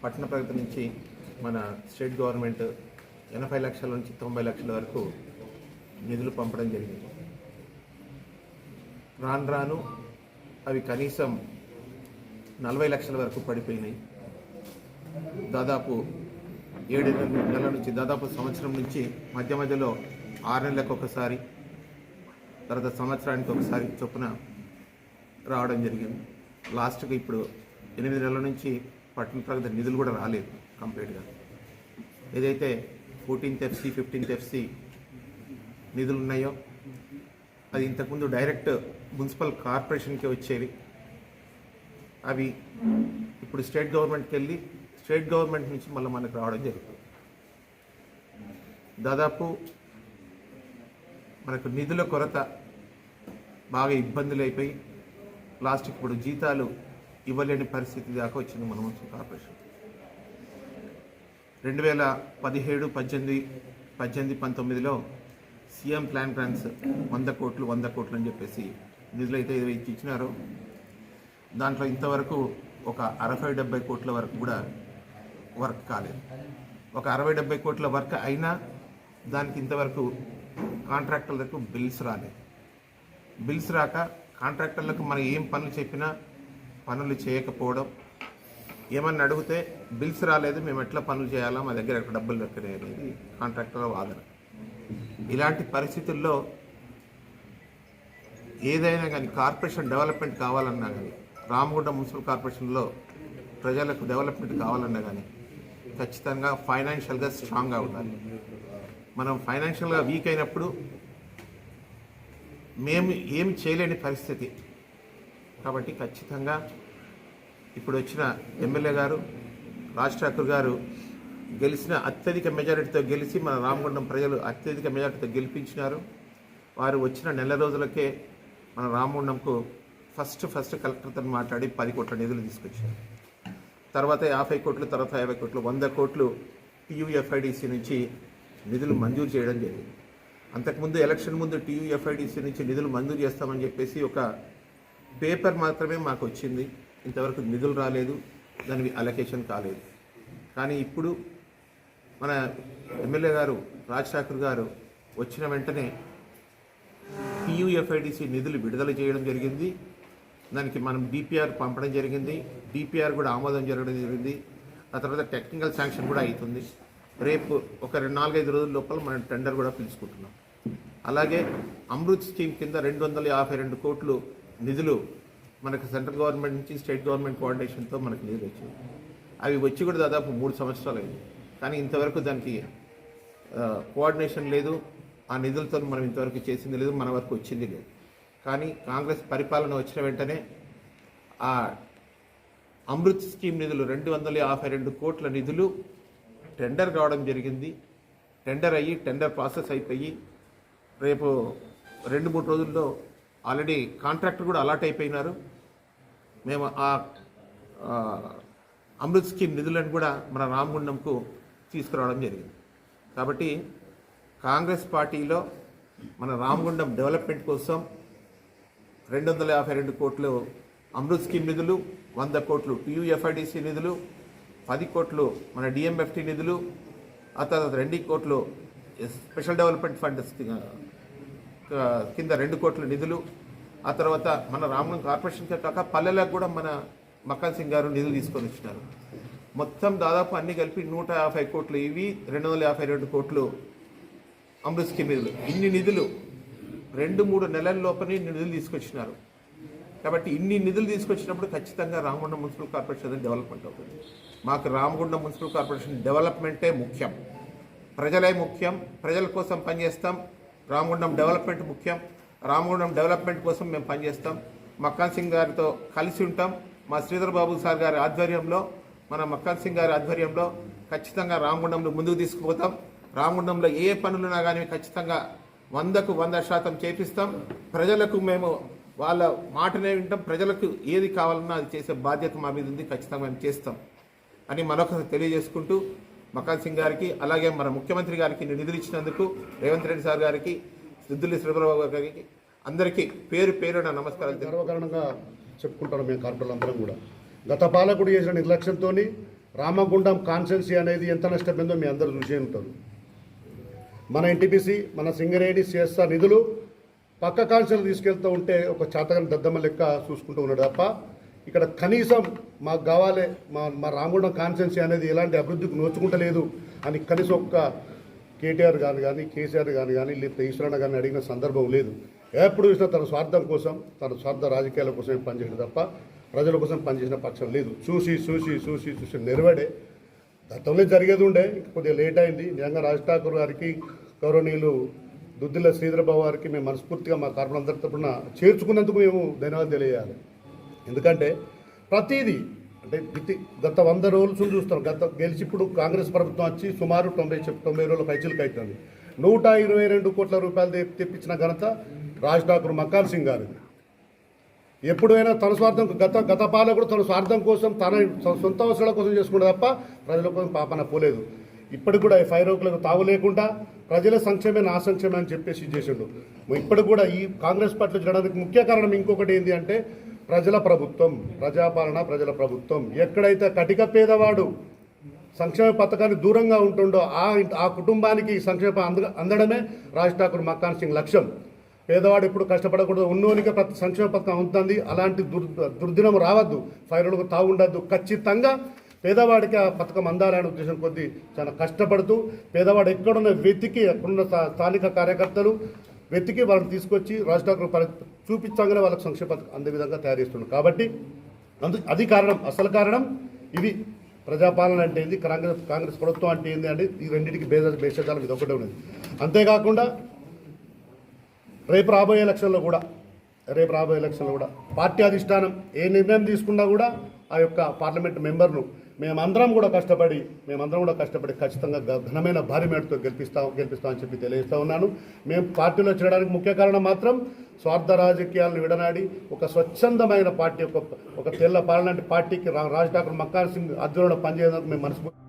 పట్టణ ప్రగతి నుంచి మన స్టేట్ గవర్నమెంట్ 80 లక్షల నుంచి 90 లక్షల వరకు నిధులు పంపడం జరిగింది. రాను రాను అవి కనీసం 40 లక్షల వరకు పడిపోయినాయి. దాదాపు 7 నెలల నుంచి దాదాపు సంవత్సరం నుంచి మధ్య మధ్యలో 6 నెలలకు ఒకసారి, తర్వాత సంవత్సరానికి ఒకసారి చొప్పున రావడం జరిగింది. లాస్ట్కి ఇప్పుడు 8 నెలల నుంచి పట్టణ ప్రగతి నిధులు కూడా రాలేదు కంప్లీట్గా. ఏదైతే 14th FC 15th FC నిధులు ఉన్నాయో అది ఇంతకుముందు డైరెక్ట్ మున్సిపల్ కార్పొరేషన్కి వచ్చేవి. అవి ఇప్పుడు స్టేట్ గవర్నమెంట్కి వెళ్ళి స్టేట్ గవర్నమెంట్ నుంచి మళ్ళీ మనకు రావడం జరుగుతుంది. దాదాపు మనకు నిధుల కొరత బాగా ఇబ్బందులు అయిపోయి లాస్ట్కి ఇప్పుడు జీతాలు ఇవ్వలేని పరిస్థితి దాకా వచ్చింది మన మున్సిపల్ కార్పొరేషన్. 2017, 18, 19లో సీఎం ప్లాన్ గ్రాంట్స్ 100 కోట్లు అని చెప్పేసి నిధులు అయితే ఇచ్చినారో దాంట్లో ఇంతవరకు ఒక 60-70 కోట్ల వరకు కూడా వర్క్ కాలేదు. ఒక 60-70 కోట్ల వర్క్ అయినా దానికి ఇంతవరకు కాంట్రాక్టర్లకు బిల్స్ రాలేదు. బిల్స్ రాక కాంట్రాక్టర్లకు మనం ఏం పనులు చెప్పినా పనులు చేయకపోవడం, ఏమన్నా అడిగితే బిల్స్ రాలేదు, మేము ఎట్లా పనులు చేయాలా, మా దగ్గర డబ్బులు దొరికినాయి అనేది కాంట్రాక్టర్ల వాదన. ఇలాంటి పరిస్థితుల్లో ఏదైనా కానీ కార్పొరేషన్ డెవలప్మెంట్ కావాలన్నా కానీ, రామగుండం మున్సిపల్ కార్పొరేషన్లో ప్రజలకు డెవలప్మెంట్ కావాలన్నా కానీ ఖచ్చితంగా ఫైనాన్షియల్గా స్ట్రాంగ్గా ఉండాలి. మనం ఫైనాన్షియల్గా వీక్ అయినప్పుడు మేము ఏమి చేయలేని పరిస్థితి. కాబట్టి ఖచ్చితంగా ఇప్పుడు వచ్చిన ఎమ్మెల్యే గారు రాజ్ ఠాకూర్ గారు గెలిచిన అత్యధిక మెజారిటీతో గెలిచి మన రామగుండం ప్రజలు అత్యధిక మెజారిటీతో గెలిపించినారు. వారు వచ్చిన నెల రోజులకే మన రామగుండంకు ఫస్ట్ కలెక్టర్తో మాట్లాడి 10 కోట్ల నిధులు తీసుకొచ్చారు. తర్వాత 50 కోట్లు, తర్వాత 50 కోట్లు, 100 కోట్లు TUFIDC నుంచి నిధులు మంజూరు చేయడం జరిగింది. అంతకుముందు ఎలక్షన్ ముందు TUFIDC నుంచి నిధులు మంజూరు చేస్తామని చెప్పేసి ఒక పేపర్ మాత్రమే మాకు వచ్చింది. ఇంతవరకు నిధులు రాలేదు, దానికి అలొకేషన్ కాలేదు. కానీ ఇప్పుడు మన ఎమ్మెల్యే గారు రాజ్ ఠాకూర్ గారు వచ్చిన వెంటనే TUFIDC నిధులు విడుదల చేయడం జరిగింది. దానికి మనం DPR పంపడం జరిగింది. DPR కూడా ఆమోదం జరగడం జరిగింది. ఆ తర్వాత టెక్నికల్ శాంక్షన్ కూడా అవుతుంది. రేపు ఒక 4-5 రోజుల లోపల మనం టెండర్ కూడా పిలుచుకుంటున్నాం. అలాగే అమృత్ స్కీమ్ కింద 252 కోట్లు నిధులు మనకు సెంట్రల్ గవర్నమెంట్ నుంచి స్టేట్ గవర్నమెంట్ కోఆర్డినేషన్తో మనకు నిధులు వచ్చాయి. అవి వచ్చి కూడా దాదాపు 3 సంవత్సరాలు అయింది. కానీ ఇంతవరకు దానికి కోఆర్డినేషన్ లేదు. ఆ నిధులతో మనం ఇంతవరకు చేసింది లేదు, మన వరకు వచ్చింది లేదు. కానీ కాంగ్రెస్ పరిపాలన వచ్చిన వెంటనే ఆ అమృత్ స్కీమ్ నిధులు 252 కోట్ల నిధులు టెండర్ కావడం జరిగింది. టెండర్ అయ్యి టెండర్ ప్రాసెస్ అయిపోయి రేపు 2-3 రోజుల్లో ఆల్రెడీ కాంట్రాక్టర్ కూడా అలాట్ అయిపోయినారు. మేము ఆ అమృత్ స్కీమ్ నిధులను కూడా మన రామగుండంకు తీసుకురావడం జరిగింది. కాబట్టి కాంగ్రెస్ పార్టీలో మన రామగుండం డెవలప్మెంట్ కోసం 252 కోట్లు అమృత్ స్కీమ్ నిధులు, 100 కోట్లు TUFIDC నిధులు, 10 కోట్లు మన DMFT నిధులు, ఆ తర్వాత 2 కోట్లు స్పెషల్ డెవలప్మెంట్ ఫండ్ కింద 2 కోట్ల నిధులు, ఆ తర్వాత మన రామగుండం కార్పొరేషన్కే కాక పల్లెలకు కూడా మన మక్కన్ సింగ్ గారు నిధులు తీసుకొని వచ్చినారు. మొత్తం దాదాపు అన్ని కలిపి 150 కోట్లు ఇవి, 252 కోట్లు అమృత్ స్కీమ్ నిధులు. ఇన్ని నిధులు 2-3 నెలల లోపలనే నిధులు తీసుకొచ్చినారు. కాబట్టి ఇన్ని నిధులు తీసుకొచ్చినప్పుడు ఖచ్చితంగా రామగుండం మున్సిపల్ కార్పొరేషన్ డెవలప్మెంట్ అవుతుంది. మాకు రామగుండం మున్సిపల్ కార్పొరేషన్ డెవలప్మెంటే ముఖ్యం, ప్రజలే ముఖ్యం, ప్రజల కోసం పనిచేస్తాం. రామగుండం డెవలప్మెంట్ ముఖ్యం, రామగుండం డెవలప్మెంట్ కోసం మేము పనిచేస్తాం. మక్కన్ సింగ్ గారితో కలిసి ఉంటాం. మా శ్రీధర్ బాబు సార్ గారి ఆధ్వర్యంలో, మన మక్కన్ సింగ్ గారి ఆధ్వర్యంలో ఖచ్చితంగా రామగుండంలో ముందుకు తీసుకుపోతాం. రామగుండంలో ఏ పనులున్నా కానీ ఖచ్చితంగా 100కు 100% చేపిస్తాం. ప్రజలకు మేము వాళ్ళ మాటనే వింటాం. ప్రజలకు ఏది కావాలన్నా అది చేసే బాధ్యత మా మీద ఉంది, ఖచ్చితంగా మేము చేస్తాం అని మరొకసారి తెలియజేసుకుంటూ మక్కన్ సింగ్ గారికి, అలాగే మన ముఖ్యమంత్రి గారికి నిధులు ఇచ్చినందుకు రేవంత్ రెడ్డి సార్ గారికి, సిద్దుల్లి శ్రీధరబాబు గారికి అందరికీ పేరున నమస్కారాలు. గర్వకారణంగా చెప్పుకుంటారు మేము కార్పొరేటర్లు అందరం కూడా. గత పాలకుడు చేసిన నిర్లక్ష్యంతో రామగుండం కాన్స్టెన్సీ అనేది ఎంత నష్టపోయిందో మీ అందరూ చూసే ఉంటారు. మన ఎన్టీపీసీ, మన సింగరేణి, సిఎస్ఆర్ నిధులు పక్క కాన్స్టెన్సీ తీసుకెళ్తూ ఉంటే ఒక చాతకని దద్దమ్మ లెక్క చూసుకుంటూ ఉన్నాడు తప్ప ఇక్కడ కనీసం మాకు కావాలి, మా రామగుండం కాన్స్టెన్సీ అనేది ఎలాంటి అభివృద్ధికి నోచుకుంటలేదు అని కనీసం ఒక్క కేటీఆర్ కానీ కేసీఆర్ కానీ లేకపోతే ఈశ్వరన్న కానీ అడిగిన సందర్భం లేదు. ఎప్పుడు చూసినా తన స్వార్థం కోసం, తన స్వార్థ రాజకీయాల కోసం పనిచేయడం తప్ప ప్రజల కోసం పనిచేసిన పక్షం లేదు. చూసి నెరవడే గతంలో జరిగేది ఉండే, కొద్దిగా లేట్ అయింది. నిజంగా రాజ్ ఠాకూర్ గారికి, గౌరవనీయులు దుద్దిల్ల శ్రీధరబాబు గారికి మేము మనస్ఫూర్తిగా మా కార్పొరేటర్ తరపున చేర్చుకున్నందుకు మేము ధన్యవాదాలు తెలియజేయాలి. ఎందుకంటే ప్రతిదీ అంటే గత 100 రోజులు చూస్తాం. గెలిచి ఇప్పుడు కాంగ్రెస్ ప్రభుత్వం వచ్చి సుమారు 90 రోజుల పైచీలకు అవుతుంది. 122 కోట్ల రూపాయలు తెప్పించిన ఘనత రాజ్ ఠాకూర్ మక్కాన్ సింగ్ గారిది. ఎప్పుడైనా తన స్వార్థం గత పాలకుడు తన స్వార్థం కోసం తన సొంత అవసరాల కోసం చేసుకుంటే తప్ప ప్రజల కోసం పాపన పోలేదు. ఇప్పటికి కూడా ఈ 5 రోజులకు తావు లేకుండా ప్రజల సంక్షేమే నా సంక్షేమే అని చెప్పేసి చేసిండు. ఇప్పటికి కూడా ఈ కాంగ్రెస్ పార్టీలో చేయడానికి ముఖ్య కారణం ఇంకొకటి ఏంటి అంటే ప్రజల ప్రభుత్వం, ప్రజాపాలన, ప్రజల ప్రభుత్వం. ఎక్కడైతే కటిక పేదవాడు సంక్షేమ పథకానికి దూరంగా ఉంటుండో ఆ కుటుంబానికి సంక్షేమ అందడమే రాజ్ ఠాకూర్ మక్కాన్ సింగ్ లక్ష్యం. పేదవాడు ఎప్పుడు కష్టపడకూడదు, ఉన్నోనికి ప్రతి సంక్షేమ పథకం ఉంటుంది. అలాంటి దుర్దినం రావద్దు, 5 రోజులకు తావు ఉండద్దు. ఖచ్చితంగా పేదవాడికి ఆ పథకం అందాలనే ఉద్దేశం కొద్దీ చాలా కష్టపడుతూ పేదవాడు ఎక్కడున్న వెతికి, ఎక్కడున్న స్థానిక కార్యకర్తలు వెతికి వాళ్ళని తీసుకొచ్చి రాజ్ ఠాకూర్ చూపించగానే వాళ్ళకి సంక్షేమ పథకం అందే విధంగా తయారు చేస్తున్నారు. కాబట్టి అది కారణం, అసలు కారణం ఇవి. ప్రజాపాలన అంటే ఏంది, కాంగ్రెస్ ప్రభుత్వం అంటే ఏంది అంటే ఈ రెండింటికి భేషజాలం ఇది ఒకటే ఉన్నది. అంతేకాకుండా రేపు రాబోయే ఎలక్షన్లో కూడా పార్టీ అధిష్టానం ఏ నిర్ణయం తీసుకున్నా కూడా ఆ యొక్క పార్లమెంట్ మెంబర్ను మేమందరం కూడా కష్టపడి ఖచ్చితంగా ఘనమైన భారీ మేడతో గెలిపిస్తామని చెప్పి తెలియజేస్తూ ఉన్నాను. మేము పార్టీలో చేరడానికి ముఖ్య కారణం మాత్రం స్వార్థ రాజకీయాలను విడనాడి ఒక స్వచ్ఛందమైన పార్టీ, ఒక తెల్ల పార్లమెంట్ పార్టీకి రాజ్ ఠాకూర్ మక్కాన్ సింగ్ ఆధ్వర్యంలో పనిచేయడానికి మేము మనస్ఫూర్తి